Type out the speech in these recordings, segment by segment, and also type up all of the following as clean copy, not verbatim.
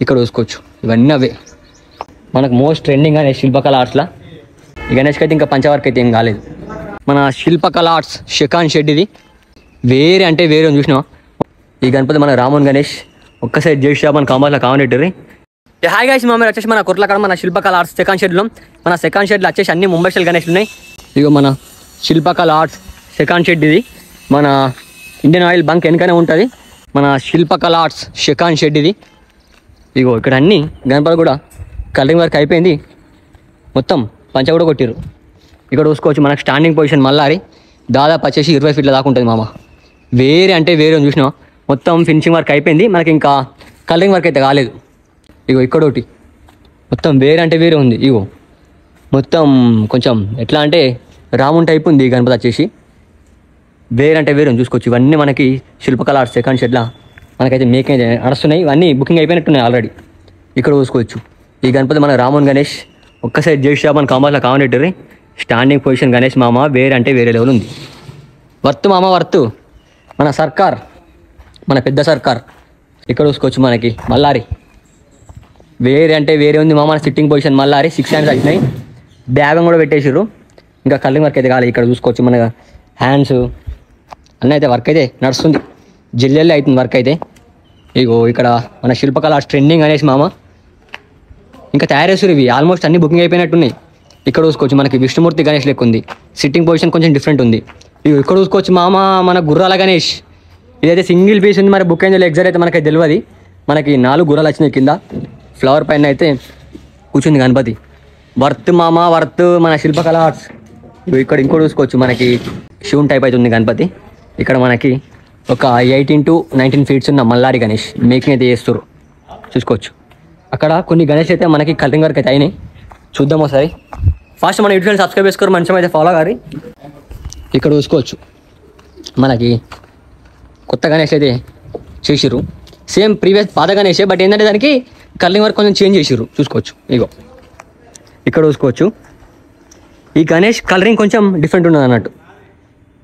ఇక్కడ చూసుకోవచ్చు. ఇవన్నీ అవే మనకు మోస్ట్ ట్రెండింగ్ అనే శిల్పకళ ఆర్ట్స్లో. ఈ గణేష్కి అయితే ఇంకా పంచవర్క్ అయితే ఏం కాలేదు. మన శిల్పకళ ఆర్ట్స్ షెకాన్ షెడ్ ఇది. వేరే అంటే వేరే చూసినావా? ఈ గణపతి మన రామన్ గణేష్ ఒక్క సైడ్ జై షాప్ మన కాంబాస్లో కామెంటరీ. హాయ్ గైస్, మా మీరు వచ్చేసి మన కొట్లకాడ మన శిల్పకళ ఆర్ట్స్ సెకండ్ షెడ్లో. మన సెకండ్ షెడ్లో వచ్చేసి అన్ని ముంబై స్టైల్ గణేష్లు ఉన్నాయి. ఇగో మన శిల్పకళ ఆర్ట్స్ సెకండ్ షెడ్ ఇది. మన ఇండియన్ ఆయిల్ బంక్ వెనకనే ఉంటుంది మన శిల్పకళ ఆర్ట్స్ షెకాన్ షెడ్ ఇది. ఇగో ఇక్కడ అన్ని గణపతి కూడా కలరింగ్ వర్క్ అయిపోయింది. మొత్తం పంచ కూడా కొట్టిరు. ఇక్కడ చూసుకోవచ్చు మనకు స్టాండింగ్ పొజిషన్ మల్లారి దాదాపు వచ్చేసి 20 ఫీట్ల దాకా ఉంటుంది మామ. వేరే అంటే వేరే చూసినా మొత్తం ఫినిషింగ్ వర్క్ అయిపోయింది. మనకి ఇంకా కలరింగ్ వర్క్ అయితే కాలేదు. ఇగో ఇక్కడ ఒకటి మొత్తం వేరే అంటే వేరే ఉంది. ఇగో మొత్తం కొంచెం ఎట్లా అంటే రామున్ టైప్ ఉంది. ఈ గణపతి వచ్చేసి వేరే అంటే వేరే చూసుకోవచ్చు. ఇవన్నీ మనకి శిల్పకళ ఆర్ట్స్ సెకండ్ షెడ్లో మనకైతే మేకింగ్ నడుస్తున్నాయి. ఇవన్నీ బుకింగ్ అయిపోయినట్టున్నాయి ఆల్రెడీ. ఇక్కడ చూసుకోవచ్చు ఈ గణపతి మన రామన్ గణేష్ ఒక్క సైడ్ జై షాప్ మన కాంబాస్లో కామెంటరీ. స్టాండింగ్ పొజిషన్ గణేష్ మామ వేరే అంటే వేరే లెవెల్ ఉంది. వర్త్ మామ వర్త్. మన సర్కార్ మన పెద్ద సర్కార్. ఇక్కడ చూసుకోవచ్చు మనకి మల్లారి వేరే అంటే వేరే ఉంది మామ. సిట్టింగ్ పొజిషన్ మల్లారి 6 హ్యాండ్స్ వచ్చినాయి. బ్యాగ్ కూడా పెట్టేసారు. ఇంకా కలరింగ్ వర్క్ అయితే కాలేదు. ఇక్కడ చూసుకోవచ్చు మన హ్యాండ్స్ అన్నీ అయితే వర్క్ అయితే నడుస్తుంది. జిల్లెల్లో అవుతుంది వర్క్ అయితే. ఇగో ఇక్కడ మన శిల్పకళ ట్రెండింగ్ అనేసి మామ ఇంకా తయారు చేస్తారు. ఇవి ఆల్మోస్ట్ అన్ని బుకింగ్ అయిపోయినట్టున్నాయి. ఇక్కడ చూసుకోవచ్చు మనకి విష్ణుమూర్తి గణేష్ లెక్క ఉంది. సిట్టింగ్ పొజిషన్ కొంచెం డిఫరెంట్ ఉంది. ఇవి ఇక్కడ చూసుకోవచ్చు మామ మన గుర్రాల గణేష్. ఇదైతే సింగిల్ పీస్ ఉంది. మరి బుక్ అయిన ఎగ్జాక్ట్ అయితే మనకి తెలియదు. మనకి 4 గుర్రాలు వచ్చినాయి. కింద ఫ్లవర్ పైన అయితే కూర్చుంది గణపతి. వర్త్ మామ వర్త్. మన శిల్పకళ ఆర్ట్స్. ఇక్కడ ఇంకోటి చూసుకోవచ్చు మనకి షూన్ టైప్ అవుతుంది గణపతి. ఇక్కడ మనకి ఒక 18 to 19 ఫీట్స్ ఉన్న మల్లారి గణేష్ మేకింగ్ అయితే చేస్తారు. చూసుకోవచ్చు అక్కడ కొన్ని గణేష్ అయితే మనకి కలరింగ్ వర్క్ అయితే అయినాయి. చూద్దాం ఒకసారి. ఫస్ట్ మన యూట్యూబ్ సబ్స్క్రైబ్ చేసుకోరు, మంచిగా అయితే ఫాలో కాదు. ఇక్కడ చూసుకోవచ్చు మనకి కొత్త గణేష్ అయితే చేసిర్రు. సేమ్ ప్రీవియస్ పాత గణేషే, బట్ ఏంటంటే దానికి కలరింగ్ వర్క్ కొంచెం చేంజ్ చేసిర్రు. చూసుకోవచ్చు ఇగో ఇక్కడ చూసుకోవచ్చు ఈ గణేష్ కలరింగ్ కొంచెం డిఫరెంట్ ఉన్నది అన్నట్టు.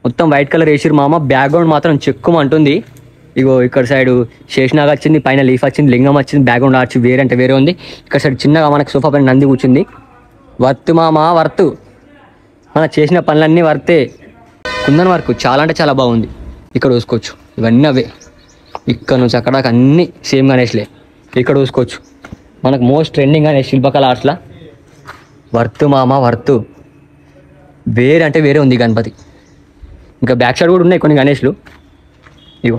మొత్తం వైట్ కలర్ వేసిర్రు మామ. బ్యాక్గ్రౌండ్ మాత్రం చెక్కుమంటుంది. ఇగో ఇక్కడ సైడ్ శేషనాగ్ వచ్చింది, పైన లీఫ్ వచ్చింది, లింగం వచ్చింది, బ్యాక్గ్రౌండ్ ఆర్చ్ వేరే అంటే వేరే ఉంది. ఇక్కడ సైడ్ చిన్నగా మనకి సోఫా పైన నంది కూర్చుంది. వర్త్ మామ వర్త్. మన చేసిన పనులన్నీ వర్తే. కుందన్ వర్క్ చాలా అంటే చాలా బాగుంది. ఇక్కడ చూసుకోవచ్చు ఇవన్నీ అవే. ఇక్కడ నుంచి అక్కడ అన్నీ సేమ్ గణేష్లే. ఇక్కడ చూసుకోవచ్చు మనకు మోస్ట్ ట్రెండింగ్ అనే శిల్పకళ ఆర్ట్స్లో. వర్త్ మామ వర్త్. వేరే అంటే వేరే ఉంది గణపతి. ఇంకా బ్యాక్ సైడ్ కూడా ఉన్నాయి కొన్ని గణేష్లు. ఇగో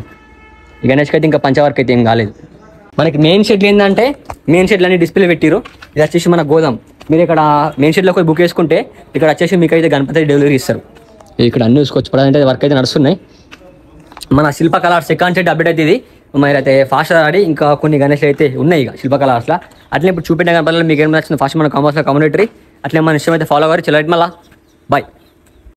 ఈ గణేష్కి అయితే ఇంకా పంచవర్క్ అయితే ఏం కాలేదు. మనకి మెయిన్ షెడ్లు ఏంటంటే మెయిన్ షెడ్లు అన్ని డిస్ప్లే పెట్టిరు. ఇది వచ్చేసి మన గోదాం. మీరు ఇక్కడ మెయిన్ షెడ్లో పోయి బుక్ చేసుకుంటే ఇక్కడ వచ్చేసి మీకు అయితే గణపతి డెలివరీ ఇస్తారు. ఇక్కడ అన్ని చూసుకోవచ్చు. ప్రజెంట్ వర్క్ అయితే నడుస్తున్నాయి. మన శిల్పకళ సెకండ్ షెడ్ అప్డేట్ అయితే ఇది. మీరు అయితే ఫాస్ట్ ఆడి ఇంకా కొన్ని గణేష్లు అయితే ఉన్నాయి ఇక శిల్పకళ ఆర్ట్స్లో. అట్లే ఇప్పుడు చూపించిన గణపతిలో మీకు ఏం నచ్చింది ఫస్ట్ మన కామర్స్లో కమ్యూనిటీ. అట్లే మన ఇష్టం అయితే ఫాలో అవ్వరు. చలో మళ్ళా బాయ్.